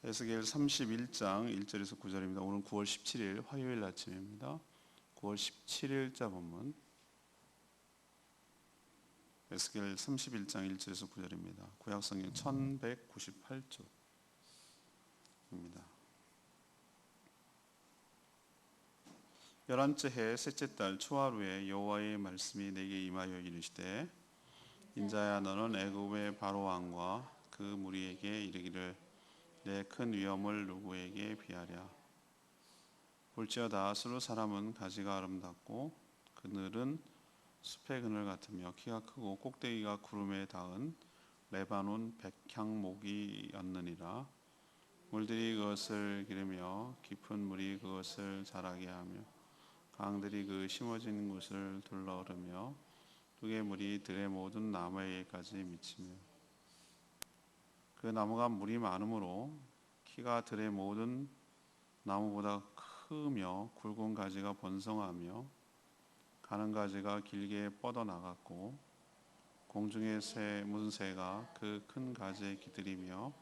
에스겔 31장 1절에서 9절입니다. 오늘 9월 17일 화요일 아침입니다. 9월 17일자 본문 에스겔 31장 1절에서 9절입니다. 구약성경 1198쪽입니다. 열한째 해 셋째 달 초하루에 여호와의 말씀이 내게 임하여 이르시되 인자야 너는 애굽의 바로 왕과 그 무리에게 이르기를 내 큰 위엄을 누구에게 비하랴. 볼지어다 스루 사람은 가지가 아름답고 그늘은 숲의 그늘 같으며 키가 크고 꼭대기가 구름에 닿은 레바논 백향목이었느니라. 물들이 그것을 기르며 깊은 물이 그것을 자라게 하며 강들이 그 심어진 곳을 둘러오르며 둑의 물이 들의 모든 나무에게까지 미치며 그 나무가 물이 많으므로 키가 들의 모든 나무보다 크며 굵은 가지가 번성하며 가는 가지가 길게 뻗어나갔고 공중의 무슨 새가 그 큰 가지에 기들이며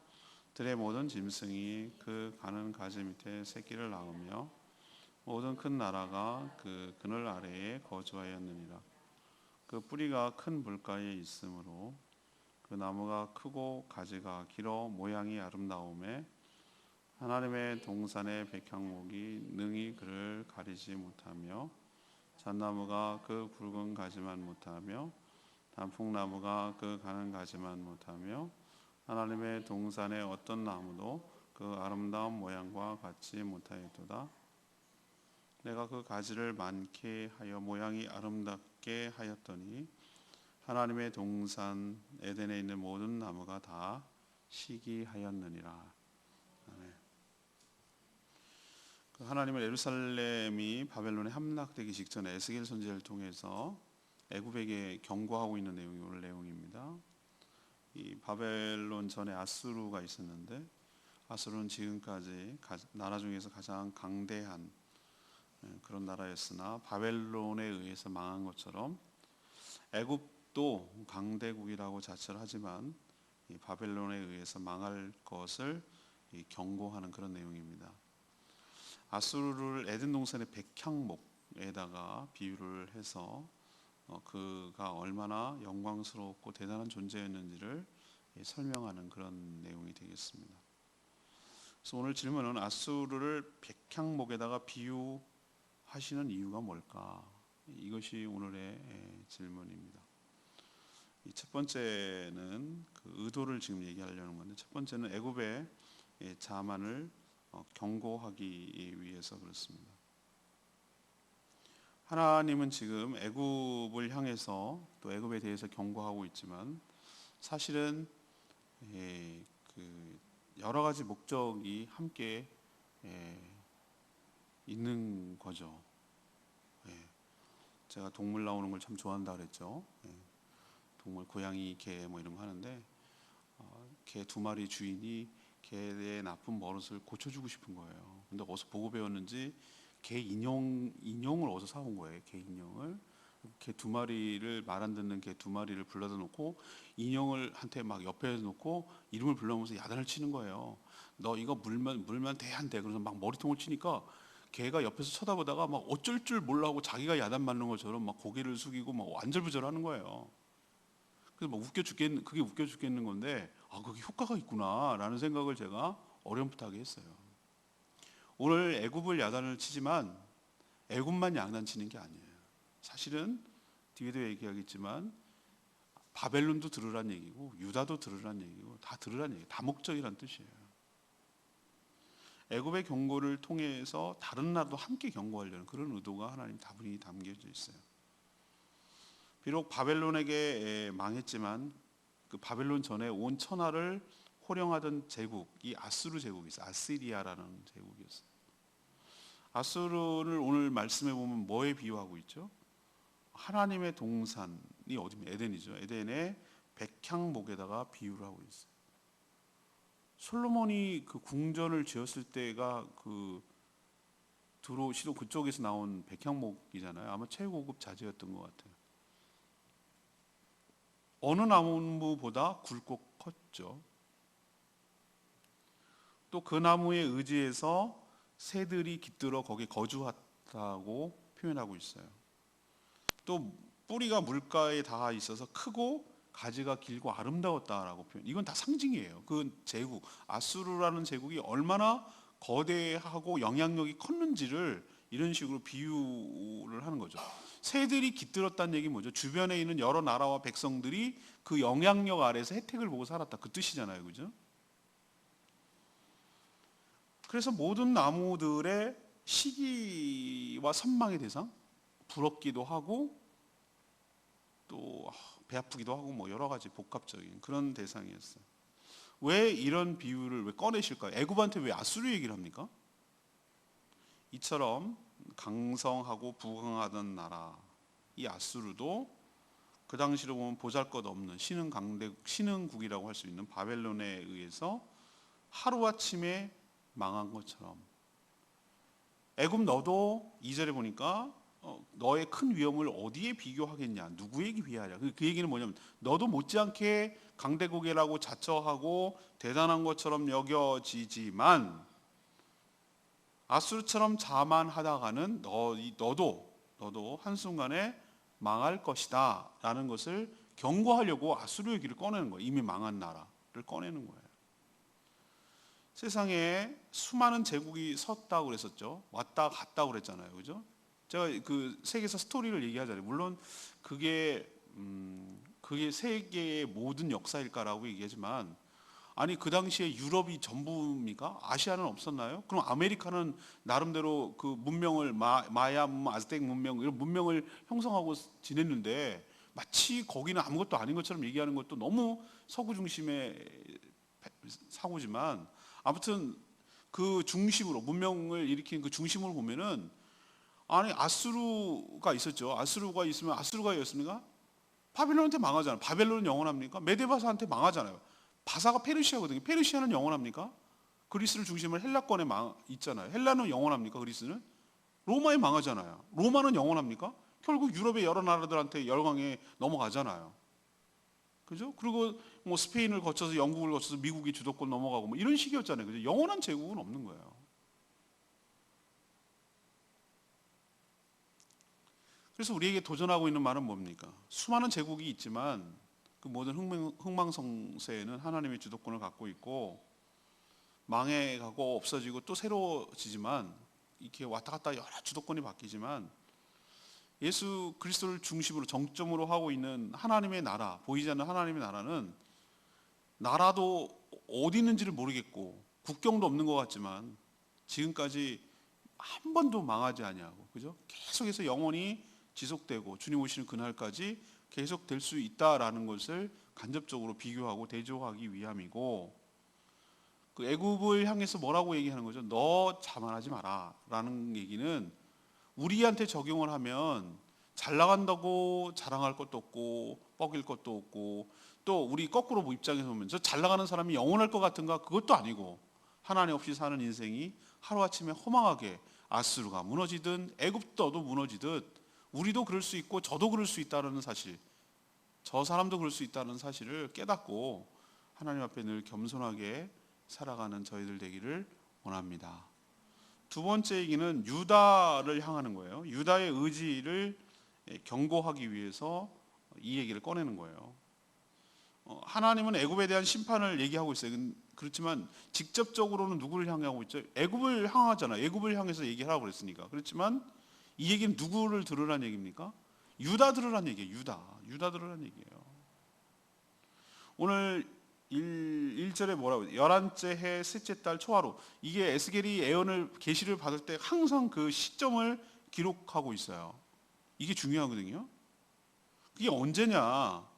들의 모든 짐승이 그 가는 가지 밑에 새끼를 낳으며 모든 큰 나라가 그 그늘 아래에 거주하였느니라. 그 뿌리가 큰 물가에 있으므로 그 나무가 크고 가지가 길어 모양이 아름다움에 하나님의 동산의 백향목이 능히 그를 가리지 못하며 잣나무가 그 굵은 가지만 못하며 단풍나무가 그 가는 가지만 못하며 하나님의 동산의 어떤 나무도 그 아름다운 모양과 같지 못하였도다. 내가 그 가지를 많게 하여 모양이 아름답게 하였더니 하나님의 동산 에덴에 있는 모든 나무가 다 시기하였느니라. 아멘. 하나님은 예루살렘이 바벨론에 함락되기 직전에 에스겔 선지자를 통해서 애굽에게 경고하고 있는 내용이 오늘 내용입니다. 이 바벨론 전에 아수르가 있었는데 아수르는 지금까지 나라 중에서 가장 강대한 그런 나라였으나 바벨론에 의해서 망한 것처럼 애굽도 강대국이라고 자처를 하지만 이 바벨론에 의해서 망할 것을 경고하는 그런 내용입니다. 아수르를 에덴 동산의 백향목에다가 비유를 해서 그가 얼마나 영광스럽고 대단한 존재였는지를 설명하는 그런 내용이 되겠습니다. 그래서 오늘 질문은 아수르를 백향목에다가 비유하시는 이유가 뭘까? 이것이 오늘의 질문입니다. 첫 번째는 그 의도를 지금 얘기하려는 건데, 첫 번째는 애굽의 자만을 경고하기 위해서 그렇습니다. 하나님은 지금 애굽을 향해서 또 애굽에 대해서 경고하고 있지만 사실은 그 여러 가지 목적이 함께 있는 거죠. 제가 동물 나오는 걸 참 좋아한다 그랬죠. 동물, 고양이, 개 뭐 이런 거 하는데 개 두 마리 주인이 개의 나쁜 버릇을 고쳐주고 싶은 거예요. 근데 어디서 보고 배웠는지 개 인형을 어디서 사온 거예요. 개 인형을. 개 두 마리를 말 안 듣는 개 두 마리를 불러다 놓고 인형을 한테 막 옆에 놓고 이름을 불러면서 야단을 치는 거예요. 너 이거 물면 돼 안 돼. 그래서 막 머리통을 치니까 개가 옆에서 쳐다보다가 막 어쩔 줄 몰라 하고 자기가 야단 맞는 것처럼 막 고개를 숙이고 막 안절부절하는 거예요. 그래서 막 그게 웃겨 죽겠는 건데, 그게 효과가 있구나라는 생각을 제가 어렴풋하게 했어요. 오늘 애굽을 야단을 치지만 애굽만 야단치는 게 아니에요. 사실은 뒤에도 얘기하겠지만 바벨론도 들으란 얘기고 유다도 들으란 얘기고 다 들으란 얘기, 다목적이란 뜻이에요. 애굽의 경고를 통해서 다른 나라도 함께 경고하려는 그런 의도가 하나님 다분히 담겨져 있어요. 비록 바벨론에게 망했지만 그 바벨론 전에 온 천하를 호령하던 제국이 아수르 제국이 있어요. 아시리아라는 제국이었어요. 아수르를 오늘 말씀해 보면 뭐에 비유하고 있죠? 하나님의 동산이 어디입니까? 에덴이죠. 에덴의 백향목에다가 비유를 하고 있어요. 솔로몬이 그 궁전을 지었을 때가 그 두로 그쪽에서 나온 백향목이잖아요. 아마 최고급 자재였던 것 같아요. 어느 나무보다 굵고 컸죠. 또 그 나무에 의지해서 새들이 깃들어 거기에 거주했다고 표현하고 있어요. 또 뿌리가 물가에 닿아 있어서 크고 가지가 길고 아름다웠다라고 표현. 이건 다 상징이에요. 그 제국, 아수르라는 제국이 얼마나 거대하고 영향력이 컸는지를 이런 식으로 비유를 하는 거죠. 새들이 깃들었다는 얘기 뭐죠? 주변에 있는 여러 나라와 백성들이 그 영향력 아래서 혜택을 보고 살았다. 그 뜻이잖아요. 그죠? 그래서 모든 나무들의 시기와 선망의 대상, 부럽기도 하고 또 배 아프기도 하고 뭐 여러 가지 복합적인 그런 대상이었어요. 왜 이런 비유를 왜 꺼내실까요? 애굽한테 왜 아수르 얘기를 합니까? 이처럼 강성하고 부강하던 나라 이 아수르도 그 당시로 보면 보잘것없는 신흥국이라고 할 수 있는 바벨론에 의해서 하루아침에 망한 것처럼 애굽 너도 2절에 보니까 너의 큰 위험을 어디에 비교하겠냐, 누구에게 비하냐. 그 얘기는 뭐냐면 너도 못지않게 강대국이라고 자처하고 대단한 것처럼 여겨지지만 아수르처럼 자만하다가는 너도 한순간에 망할 것이다 라는 것을 경고하려고 아수르 얘기를 꺼내는 거예요. 이미 망한 나라를 꺼내는 거예요. 세상에 수많은 제국이 섰다고 그랬었죠. 왔다 갔다 그랬잖아요. 그죠? 제가 그 세계사 스토리를 얘기하잖아요. 물론 그게 세계의 모든 역사일까라고 얘기하지만 아니 그 당시에 유럽이 전부입니까? 아시아는 없었나요? 그럼 아메리카는 나름대로 그 문명을 마야 문명, 아즈텍 문명 이런 문명을 형성하고 지냈는데 마치 거기는 아무것도 아닌 것처럼 얘기하는 것도 너무 서구 중심의 사고지만 아무튼 그 중심으로 문명을 일으킨 그 중심으로 보면은 아니 아수르가 있었죠. 아수르가 있으면 아수르가였습니까? 바벨론한테 망하잖아요. 바벨론은 영원합니까? 메데바사한테 망하잖아요. 바사가 페르시아거든요. 페르시아는 영원합니까? 그리스를 중심으로 헬라권에 있잖아요. 헬라는 영원합니까? 그리스는? 로마에 망하잖아요. 로마는 영원합니까? 결국 유럽의 여러 나라들한테 열강에 넘어가잖아요. 그죠? 그리고 뭐 스페인을 거쳐서 영국을 거쳐서 미국이 주도권 넘어가고 뭐 이런 식이었잖아요. 그죠? 영원한 제국은 없는 거예요. 그래서 우리에게 도전하고 있는 말은 뭡니까? 수많은 제국이 있지만 그 모든 흥망성쇠에는 하나님의 주도권을 갖고 있고 망해가고 없어지고 또 새로워지지만 이렇게 왔다 갔다 여러 주도권이 바뀌지만 예수 그리스도를 중심으로 정점으로 하고 있는 하나님의 나라, 보이지 않는 하나님의 나라는 나라도 어디 있는지를 모르겠고 국경도 없는 것 같지만 지금까지 한 번도 망하지 아니하고 그죠? 계속해서 영원히 지속되고 주님 오시는 그날까지 계속될 수 있다라는 것을 간접적으로 비교하고 대조하기 위함이고 그 애굽을 향해서 뭐라고 얘기하는 거죠? 너 자만하지 마라라는 얘기는 우리한테 적용을 하면 잘 나간다고 자랑할 것도 없고 뻐길 것도 없고 또 우리 거꾸로 입장에서 보면 저 잘 나가는 사람이 영원할 것 같은가? 그것도 아니고 하나님 없이 사는 인생이 하루아침에 허망하게 아수르가 무너지든 애굽도도 무너지듯 우리도 그럴 수 있고 저도 그럴 수 있다는 사실 저 사람도 그럴 수 있다는 사실을 깨닫고 하나님 앞에 늘 겸손하게 살아가는 저희들 되기를 원합니다. 두 번째 얘기는 유다를 향하는 거예요. 유다의 의지를 경고하기 위해서 이 얘기를 꺼내는 거예요. 하나님은 애굽에 대한 심판을 얘기하고 있어요. 그렇지만 직접적으로는 누구를 향하고 있죠? 애굽을 향하잖아요. 애굽을 향해서 얘기하라고 그랬으니까. 그렇지만 이 얘기는 누구를 들으라는 얘기입니까? 유다 들으라는 얘기예요. 유다 들으라는 얘기예요. 오늘 1절에 뭐라고 해요? 11째 해 셋째 달 초하루. 이게 에스겔이 예언을 계시를 받을 때 항상 그 시점을 기록하고 있어요. 이게 중요하거든요. 그게 언제냐?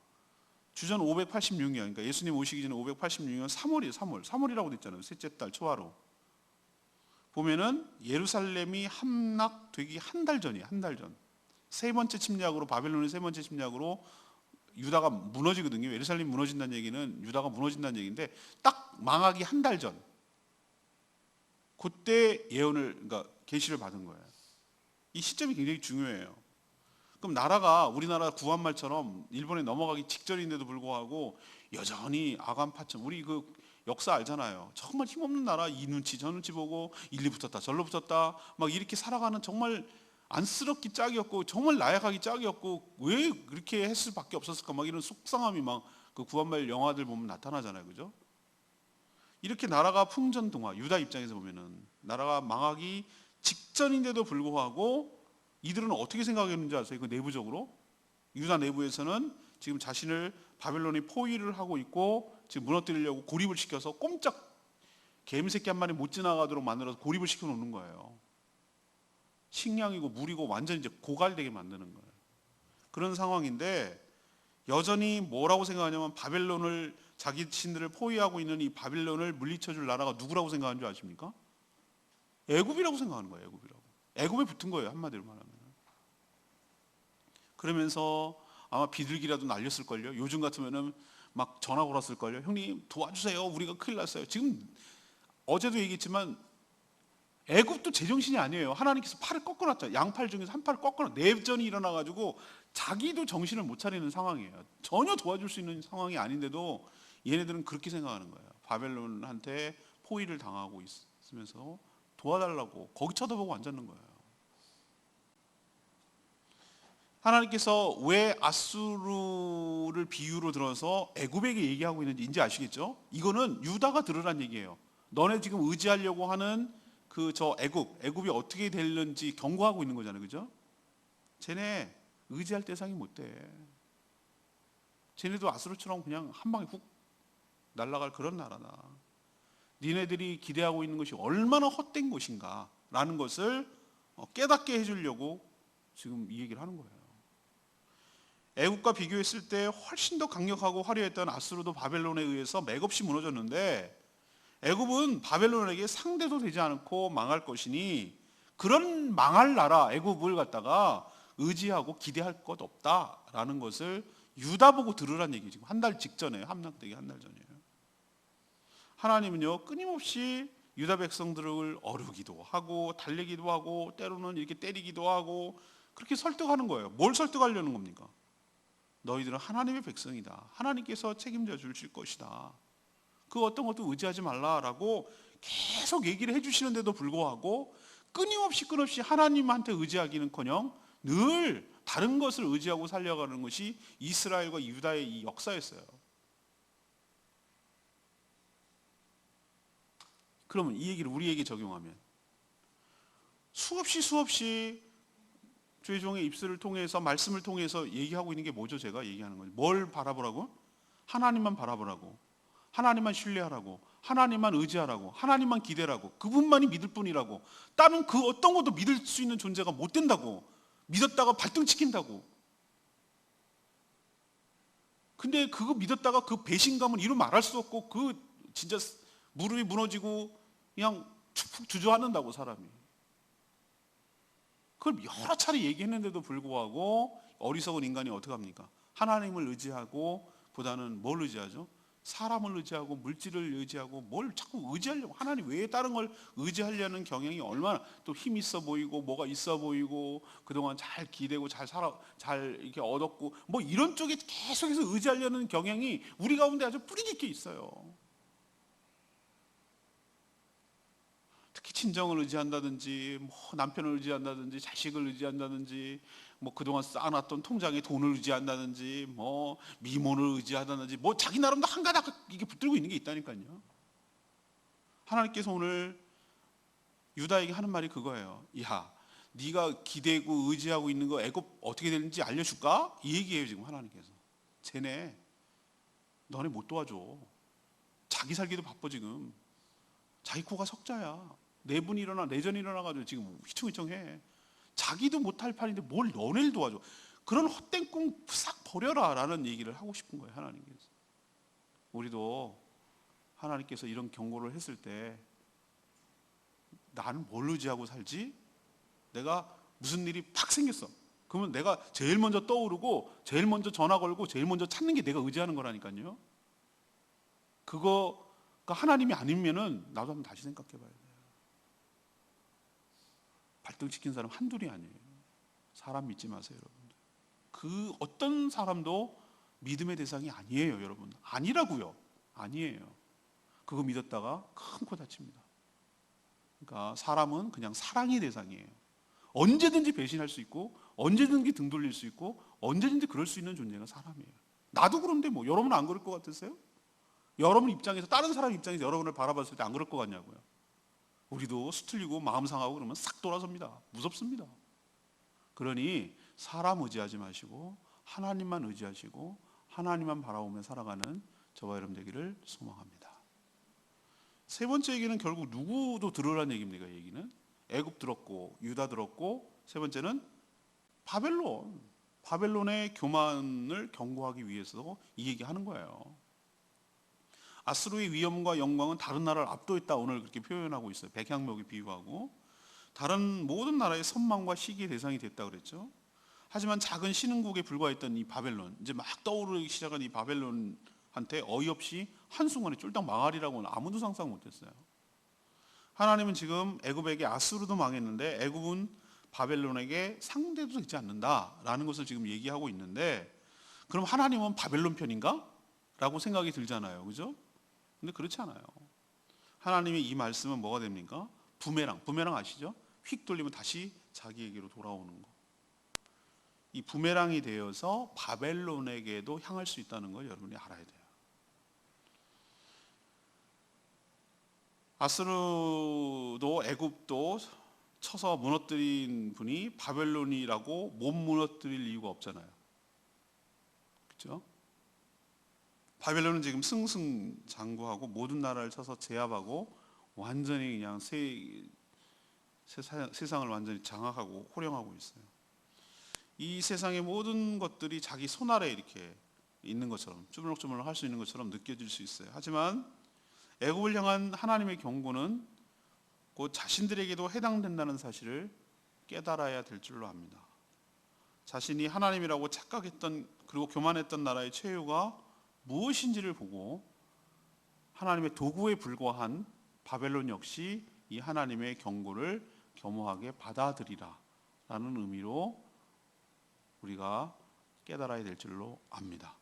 주전 586년, 그러니까 예수님 오시기 전에 586년 3월이라고 돼 있잖아요. 셋째 달 초하루. 보면은 예루살렘이 함락되기 한 달 전이에요. 한 달 전. 세 번째 침략으로 바벨론의 세 번째 침략으로 유다가 무너지거든요. 예루살렘이 무너진다는 얘기는 유다가 무너진다는 얘기인데 딱 망하기 한 달 전. 그때 예언을 그러니까 계시를 받은 거예요. 이 시점이 굉장히 중요해요. 그럼 나라가 우리나라 구한말처럼 일본에 넘어가기 직전인데도 불구하고 여전히 아간파천 우리 그 역사 알잖아요. 정말 힘없는 나라, 이 눈치 저 눈치 보고 일리 붙었다 절로 붙었다 막 이렇게 살아가는 정말 안쓰럽기 짝이었고 정말 나약하기 짝이었고 왜 그렇게 했을 수밖에 없었을까 막 이런 속상함이 막 그 구한말 영화들 보면 나타나잖아요. 그죠? 이렇게 나라가 풍전등화, 유다 입장에서 보면은 나라가 망하기 직전인데도 불구하고 이들은 어떻게 생각했는지 아세요? 그 내부적으로 유다 내부에서는 지금 자신을 바벨론이 포위를 하고 있고 지금 무너뜨리려고 고립을 시켜서 꼼짝 개미새끼 한 마리 못 지나가도록 만들어서 고립을 시켜 놓는 거예요. 식량이고 물이고 완전 이제 고갈되게 만드는 거예요. 그런 상황인데 여전히 뭐라고 생각하냐면 바벨론을 자기 신들을 포위하고 있는 이 바벨론을 물리쳐 줄 나라가 누구라고 생각하는 줄 아십니까? 애굽이라고 생각하는 거예요. 애굽이라고. 애굽에 붙은 거예요. 한마디로 말하면. 그러면서 아마 비둘기라도 날렸을걸요. 요즘 같으면은 막 전화 걸었을걸요. 형님 도와주세요. 우리가 큰일 났어요. 지금 어제도 얘기했지만 애굽도 제정신이 아니에요. 하나님께서 팔을 꺾어놨잖아요. 양팔 중에서 한 팔을 꺾어놨. 내전이 일어나가지고 자기도 정신을 못 차리는 상황이에요. 전혀 도와줄 수 있는 상황이 아닌데도 얘네들은 그렇게 생각하는 거예요. 바벨론한테 포위를 당하고 있으면서 도와달라고 거기 쳐다보고 앉았는 거예요. 하나님께서 왜 아수르를 비유로 들어서 애굽에게 얘기하고 있는지 이제 아시겠죠? 이거는 유다가 들으란 얘기예요. 너네 지금 의지하려고 하는 그 저 애굽이 어떻게 되는지 경고하고 있는 거잖아요. 그죠? 쟤네 의지할 대상이 못 돼. 쟤네도 아수르처럼 그냥 한 방에 훅 날아갈 그런 나라다. 니네들이 기대하고 있는 것이 얼마나 헛된 것인가 라는 것을 깨닫게 해주려고 지금 이 얘기를 하는 거예요. 애국과 비교했을 때 훨씬 더 강력하고 화려했던 아수르도 바벨론에 의해서 맥없이 무너졌는데 애굽은 바벨론에게 상대도 되지 않고 망할 것이니 그런 망할 나라 애굽을 갖다가 의지하고 기대할 것 없다라는 것을 유다 보고 들으란 얘기 지금 한 달 직전에 함락되기 한 달 전이에요. 하나님은요 끊임없이 유다 백성들을 어르기도 하고 달래기도 하고 때로는 이렇게 때리기도 하고 그렇게 설득하는 거예요. 뭘 설득하려는 겁니까? 너희들은 하나님의 백성이다. 하나님께서 책임져 주실 것이다. 그 어떤 것도 의지하지 말라라고 계속 얘기를 해주시는데도 불구하고 끊임없이 하나님한테 의지하기는커녕 늘 다른 것을 의지하고 살려가는 것이 이스라엘과 유다의 이 역사였어요. 그러면 이 얘기를 우리에게 적용하면 수없이 주의 종의 입술을 통해서 말씀을 통해서 얘기하고 있는 게 뭐죠? 제가 얘기하는 거죠. 뭘 바라보라고? 하나님만 바라보라고. 하나님만 신뢰하라고. 하나님만 의지하라고. 하나님만 기대라고. 그분만이 믿을 뿐이라고. 다른 그 어떤 것도 믿을 수 있는 존재가 못 된다고. 믿었다가 발등치킨다고. 근데 그거 믿었다가 그 배신감은 이루 말할 수 없고 그 진짜 무릎이 무너지고 그냥 푹 주저앉는다고 사람이. 그걸 여러 차례 얘기했는데도 불구하고 어리석은 인간이 어떻게 합니까? 하나님을 의지하고 보다는 뭘 의지하죠? 사람을 의지하고 물질을 의지하고 뭘 자꾸 의지하려고 하나님 외에 다른 걸 의지하려는 경향이 얼마나 또 힘 있어 보이고 뭐가 있어 보이고 그동안 잘 기대고 잘 이렇게 얻었고 뭐 이런 쪽에 계속해서 의지하려는 경향이 우리 가운데 아주 뿌리 깊게 있어요. 특히 친정을 의지한다든지 뭐 남편을 의지한다든지 자식을 의지한다든지 뭐 그동안 쌓아놨던 통장에 돈을 의지한다든지 뭐 미모를 의지한다든지 뭐 자기 나름도 한가닥 이게 붙들고 있는 게 있다니까요. 하나님께서 오늘 유다에게 하는 말이 그거예요. 야, 네가 기대고 의지하고 있는 거 애굽 어떻게 되는지 알려줄까? 이 얘기예요 지금 하나님께서. 쟤네 너네 못 도와줘. 자기 살기도 바빠 지금. 자기 코가 석자야. 내분이 일어나 내전이 일어나가지고 지금 휘청휘청해. 자기도 못할 판인데 뭘 너네를 도와줘. 그런 헛된 꿈 싹 버려라 라는 얘기를 하고 싶은 거예요 하나님께서. 우리도 하나님께서 이런 경고를 했을 때 나는 뭘 의지하고 살지? 내가 무슨 일이 팍 생겼어. 그러면 내가 제일 먼저 떠오르고 제일 먼저 전화 걸고 제일 먼저 찾는 게 내가 의지하는 거라니까요. 그거가 하나님이 아니면은 나도 한번 다시 생각해 봐야 돼요. 발등 찍힌 사람 한둘이 아니에요. 사람 믿지 마세요, 여러분들. 그 어떤 사람도 믿음의 대상이 아니에요, 여러분. 아니라고요. 아니에요. 그거 믿었다가 큰 코 다칩니다. 그러니까 사람은 그냥 사랑의 대상이에요. 언제든지 배신할 수 있고 언제든지 등 돌릴 수 있고 언제든지 그럴 수 있는 존재가 사람이에요. 나도 그런데 뭐 여러분 안 그럴 것 같으세요? 여러분 입장에서, 다른 사람 입장에서 여러분을 바라봤을 때 안 그럴 것 같냐고요. 우리도 수틀리고 마음 상하고 그러면 싹 돌아섭니다. 무섭습니다. 그러니 사람 의지하지 마시고 하나님만 의지하시고 하나님만 바라보며 살아가는 저와 여러분 되기를 소망합니다. 세 번째 얘기는 결국 누구도 들으라는 얘기입니다. 얘기는 애굽 들었고 유다 들었고, 세 번째는 바벨론의 교만을 경고하기 위해서 이 얘기하는 거예요. 아수르의 위엄과 영광은 다른 나라를 압도했다, 오늘 그렇게 표현하고 있어요. 백향목이 비유하고 다른 모든 나라의 선망과 시기의 대상이 됐다 그랬죠. 하지만 작은 신흥국에 불과했던 이 바벨론, 이제 막 떠오르기 시작한 이 바벨론한테 어이없이 한순간에 쫄딱 망하리라고는 아무도 상상 못했어요. 하나님은 지금 애굽에게 아수르도 망했는데 애굽은 바벨론에게 상대도 되지 않는다라는 것을 지금 얘기하고 있는데, 그럼 하나님은 바벨론 편인가? 라고 생각이 들잖아요. 그죠? 근데 그렇지 않아요. 하나님의 이 말씀은 뭐가 됩니까? 부메랑 아시죠? 휙 돌리면 다시 자기에게로 돌아오는 거. 이 부메랑이 되어서 바벨론에게도 향할 수 있다는 걸 여러분이 알아야 돼요. 아수르도 애굽도 쳐서 무너뜨린 분이 바벨론이라고 못 무너뜨릴 이유가 없잖아요. 그렇죠? 바벨론은 지금 승승장구하고 모든 나라를 쳐서 제압하고 완전히 그냥 세상을 완전히 장악하고 호령하고 있어요. 이 세상의 모든 것들이 자기 손 아래 이렇게 있는 것처럼, 주물럭주물럭 할 수 있는 것처럼 느껴질 수 있어요. 하지만 애굽을 향한 하나님의 경고는 곧 자신들에게도 해당된다는 사실을 깨달아야 될 줄로 압니다. 자신이 하나님이라고 착각했던, 그리고 교만했던 나라의 최후가 무엇인지를 보고 하나님의 도구에 불과한 바벨론 역시 이 하나님의 경고를 겸허하게 받아들이라 라는 의미로 우리가 깨달아야 될 줄로 압니다.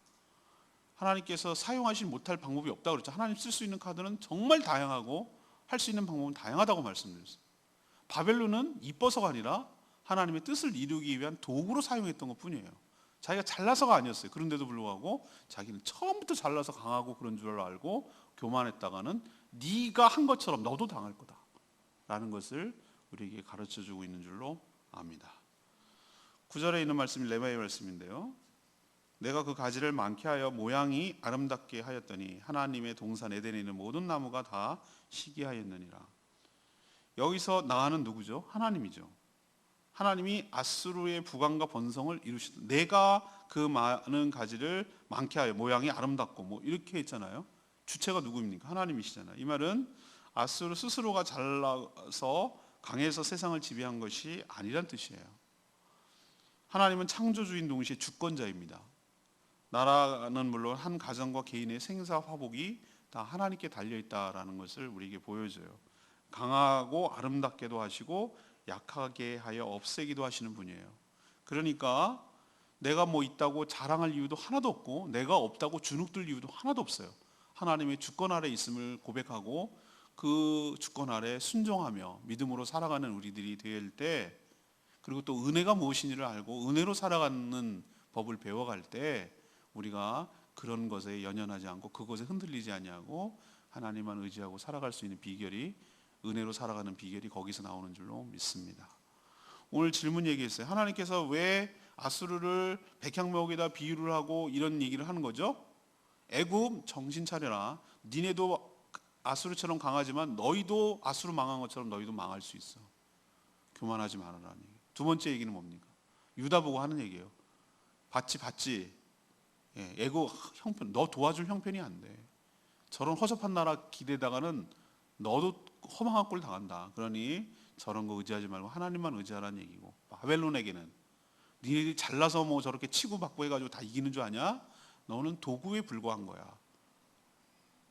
하나님께서 사용하지 못할 방법이 없다고 그랬죠. 하나님 쓸 수 있는 카드는 정말 다양하고 할 수 있는 방법은 다양하다고 말씀드렸어요. 바벨론은 이뻐서가 아니라 하나님의 뜻을 이루기 위한 도구로 사용했던 것 뿐이에요. 자기가 잘나서가 아니었어요. 그런데도 불구하고 자기는 처음부터 잘나서 강하고 그런 줄 알고 교만했다가는 네가 한 것처럼 너도 당할 거다 라는 것을 우리에게 가르쳐주고 있는 줄로 압니다. 9절에 있는 말씀이 레바의 말씀인데요, 내가 그 가지를 많게 하여 모양이 아름답게 하였더니 하나님의 동산 에덴에 있는 모든 나무가 다 시기하였느니라. 여기서 나는 누구죠? 하나님이죠. 하나님이 아수르의 부강과 번성을 이루시다. 내가 그 많은 가지를 많게 하여 모양이 아름답고 뭐 이렇게 했잖아요. 주체가 누구입니까? 하나님이시잖아요. 이 말은 아수르 스스로가 잘나서 강해서 세상을 지배한 것이 아니란 뜻이에요. 하나님은 창조주인 동시에 주권자입니다. 나라는 물론 한 가정과 개인의 생사 화복이 다 하나님께 달려있다라는 것을 우리에게 보여줘요. 강하고 아름답게도 하시고 약하게 하여 없애기도 하시는 분이에요. 그러니까 내가 뭐 있다고 자랑할 이유도 하나도 없고 내가 없다고 주눅들 이유도 하나도 없어요. 하나님의 주권 아래 있음을 고백하고 그 주권 아래 순종하며 믿음으로 살아가는 우리들이 될 때, 그리고 또 은혜가 무엇인지를 알고 은혜로 살아가는 법을 배워갈 때 우리가 그런 것에 연연하지 않고 그것에 흔들리지 아니하고 하나님만 의지하고 살아갈 수 있는 비결이, 은혜로 살아가는 비결이 거기서 나오는 줄로 믿습니다. 오늘 질문 얘기했어요. 하나님께서 왜 아수르를 백향목에다 비유를 하고 이런 얘기를 하는 거죠? 애굽 정신 차려라. 니네도 아수르처럼 강하지만 너희도 아수르 망한 것처럼 너희도 망할 수 있어. 교만하지 말아라는 얘기. 두 번째 얘기는 뭡니까? 유다 보고 하는 얘기예요. 봤지. 애굽 형편, 너 도와줄 형편이 안 돼. 저런 허접한 나라 기대다가는 너도 허망한 꼴 당한다. 그러니 저런 거 의지하지 말고 하나님만 의지하라는 얘기고, 바벨론에게는 니네들이 잘나서 뭐 저렇게 치고 받고 해가지고 다 이기는 줄 아냐? 너는 도구에 불과한 거야.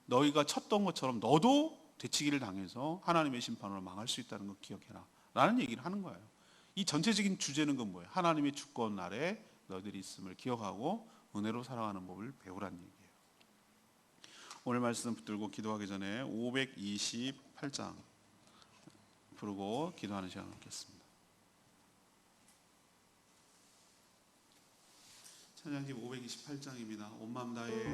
너희가 쳤던 것처럼 너도 되치기를 당해서 하나님의 심판으로 망할 수 있다는 거 기억해라 라는 얘기를 하는 거예요. 이 전체적인 주제는 건 뭐예요? 하나님의 주권 아래 너희들이 있음을 기억하고 은혜로 살아가는 법을 배우라는 얘기예요. 오늘 말씀 붙들고 기도하기 전에 528장 부르고 기도하는 시간을 갖겠습니다. 찬양집 528장입니다. 온 마음 다해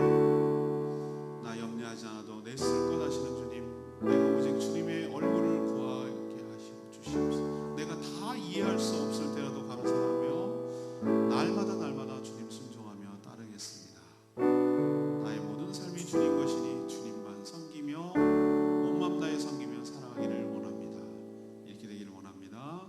나 염려하지 않아도 내 쓸 것 하시는 주님, 내가 오직 주님의 얼굴을 구하게 하시고 주시옵소서. 내가 다 이해할 수 없을 때라도 감사하며 날마다 주님 순종하며 따르겠습니다. 나의 모든 삶이 주님 것이니 주님만 섬기며 온 마음 다해 섬기며 살아가기를 원합니다. 이렇게 되기를 원합니다.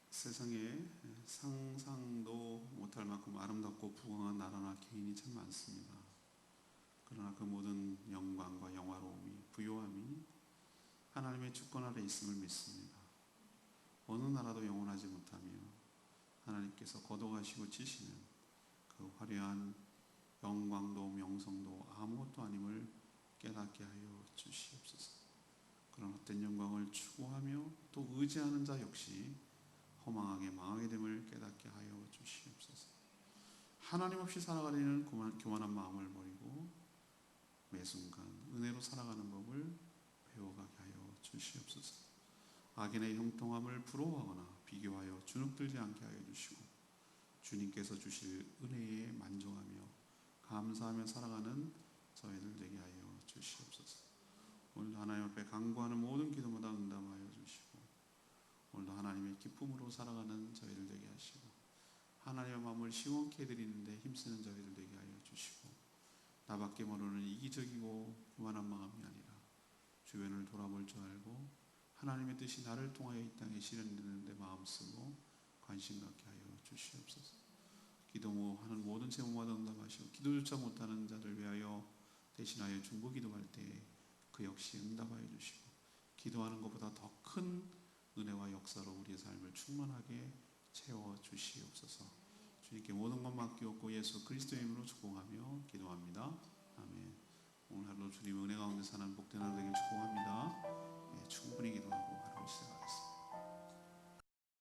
세상에 상상도 못할 만큼 아름답고 부강한 나라나 개인이 참 많습니다. 그러나 그 모든 영광과 영화로움이, 부요함이 하나님의 주권 아래 있음을 믿습니다. 어느 나라도 영원하지 못하며 하나님께서 거둬가시고 치시는 그 화려한 영광도 명성도 아무것도 아님을 깨닫게 하여 주시옵소서. 그런 헛된 영광을 추구하며 또 의지하는 자 역시 허망하게 망하게 됨을 깨닫게 하여 주시옵소서. 하나님 없이 살아가려는 교만한 마음을 버리고 매 순간 은혜로 살아가는 법을 배워가게 하여 주시옵소서. 악인의 형통함을 부러워하거나 비교하여 주눅들지 않게 하여 주시고 주님께서 주실 은혜에 만족하며 감사하며 살아가는 저희들 되게 하여 주시옵소서. 오늘도 하나님 앞에 간구하는 모든 기도마다 응답하여 주시고 오늘도 하나님의 기쁨으로 살아가는 저희들 되게 하시고 하나님의 마음을 시원케 해드리는데 힘쓰는 저희들 되게 하여 주시고 나밖에 모르는 이기적이고 교만한 마음이 아니라 주변을 돌아볼 줄 알고 하나님의 뜻이 나를 통하여 이 땅에 실현되는데 마음 쓰고 관심 갖게 하여 주시옵소서. 기도하는 모든 제목마다 응답하시고 기도조차 못하는 자들 위하여 대신하여 중보 기도할 때 그 역시 응답하여 주시고 기도하는 것보다 더 큰 은혜와 역사로 우리의 삶을 충만하게 채워 주시옵소서. 주님께 모든 것 맡기옵고 예수 그리스도의 이름으로 축복하며 기도합니다. 아멘. 오늘 하루 주님 은혜 가운데 사는 복된